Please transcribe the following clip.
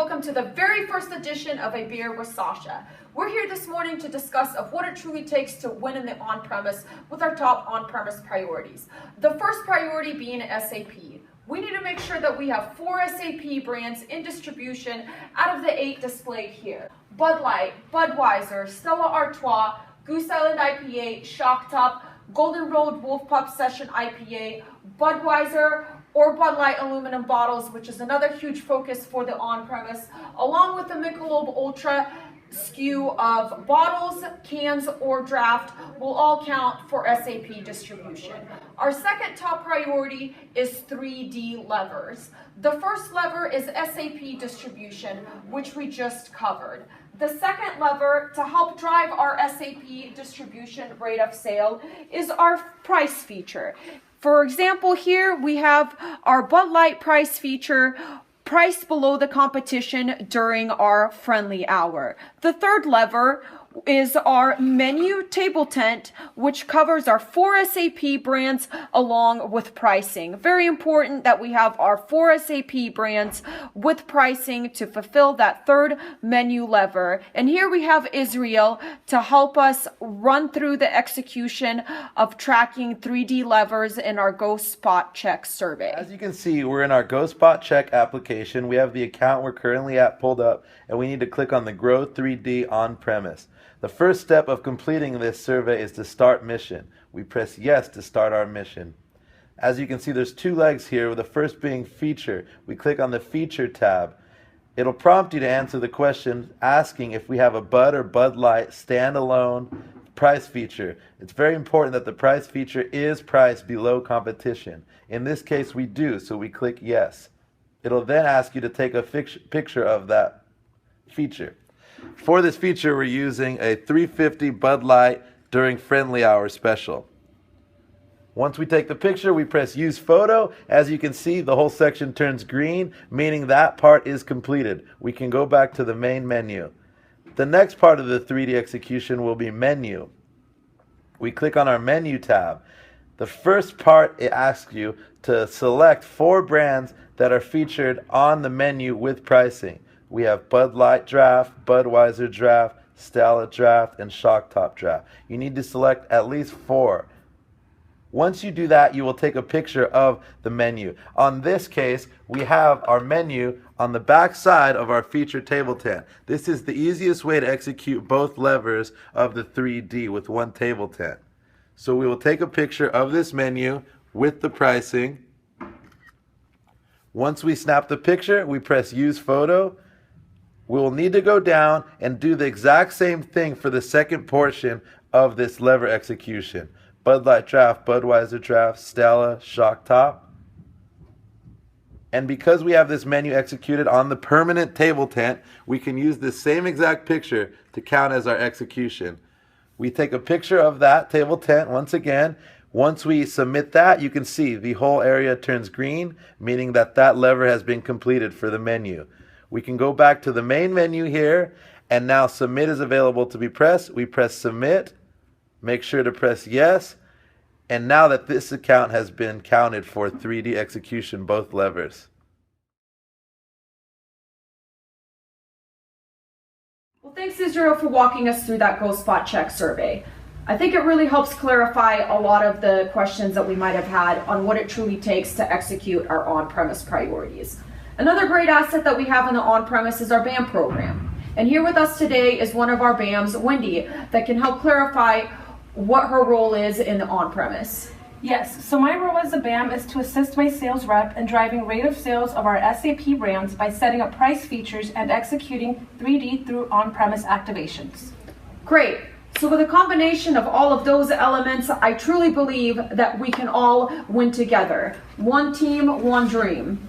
welcome to the very first edition of A Beer with Sasha. We're here this morning to discuss of what it truly takes to win in the on-premise with our top on-premise priorities. The first priority being SAP. We need to make sure that we have 4 SAP brands in distribution out of the 8 displayed here. Bud Light, Budweiser, Stella Artois, Goose Island IPA, Shock Top, Golden Road Wolf Pup Session IPA, Budweiser, or Bud Light aluminum bottles, which is another huge focus for the on-premise, along with the Michelob Ultra SKU of bottles, cans, or draft will all count for SAP distribution. Our second top priority is 3D levers. The first lever is SAP distribution, which we just covered. The second lever to help drive our SAP distribution rate of sale is our price feature. For example, here we have our Bud Light price feature priced below the competition during our friendly hour. The third lever is our menu table tent, which covers our 4 SAP brands along with pricing. Very important that we have our 4 SAP brands with pricing to fulfill that third menu lever. And here we have Israel to help us run through the execution of tracking 3D levers in our Go Spot Check survey. As you can see, we're in our Go Spot Check application. We have the account we're currently at pulled up, and we need to click on the Grow 3D on-premise. The first step of completing this survey is to start mission. We press yes to start our mission. As you can see, there's 2 legs here, with the first being feature. We click on the feature tab. It'll prompt you to answer the question asking if we have a Bud or Bud Light standalone price feature. It's very important that the price feature is priced below competition. In this case, we do, so we click yes. It'll then ask you to take a picture of that feature. For this feature, we're using a 350 Bud Light during friendly hour special. Once we take the picture, we press use photo. As you can see, the whole section turns green, meaning that part is completed. We can go back to the main menu. The next part of the 3D execution will be menu. We click on our menu tab. The first part, it asks you to select 4 brands that are featured on the menu with pricing. We have Bud Light Draft, Budweiser Draft, Stella Draft, and Shock Top Draft. You need to select at least 4. Once you do that, you will take a picture of the menu. On this case, we have our menu on the back side of our feature table tent. This is the easiest way to execute both levers of the 3D with one table tent. So we will take a picture of this menu with the pricing. Once we snap the picture, we press use photo. We will need to go down and do the exact same thing for the second portion of this lever execution. Bud Light Draft, Budweiser Draft, Stella, Shock Top. And because we have this menu executed on the permanent table tent, we can use the same exact picture to count as our execution. We take a picture of that table tent once again. Once we submit that, you can see the whole area turns green, meaning that that lever has been completed for the menu. We can go back to the main menu here, and now submit is available to be pressed. We press submit, make sure to press yes, and now that this account has been counted for 3D execution, both levers. Well, thanks Israel for walking us through that Go Spot Check survey. I think it really helps clarify a lot of the questions that we might have had on what it truly takes to execute our on-premise priorities. Another great asset that we have in the on-premise is our BAM program. And here with us today is one of our BAMs, Wendy, that can help clarify what her role is in the on-premise. Yes, so my role as a BAM is to assist my sales rep in driving rate of sales of our SAP brands by setting up price features and executing 3D through on-premise activations. Great. So with a combination of all of those elements, I truly believe that we can all win together. One team, one dream.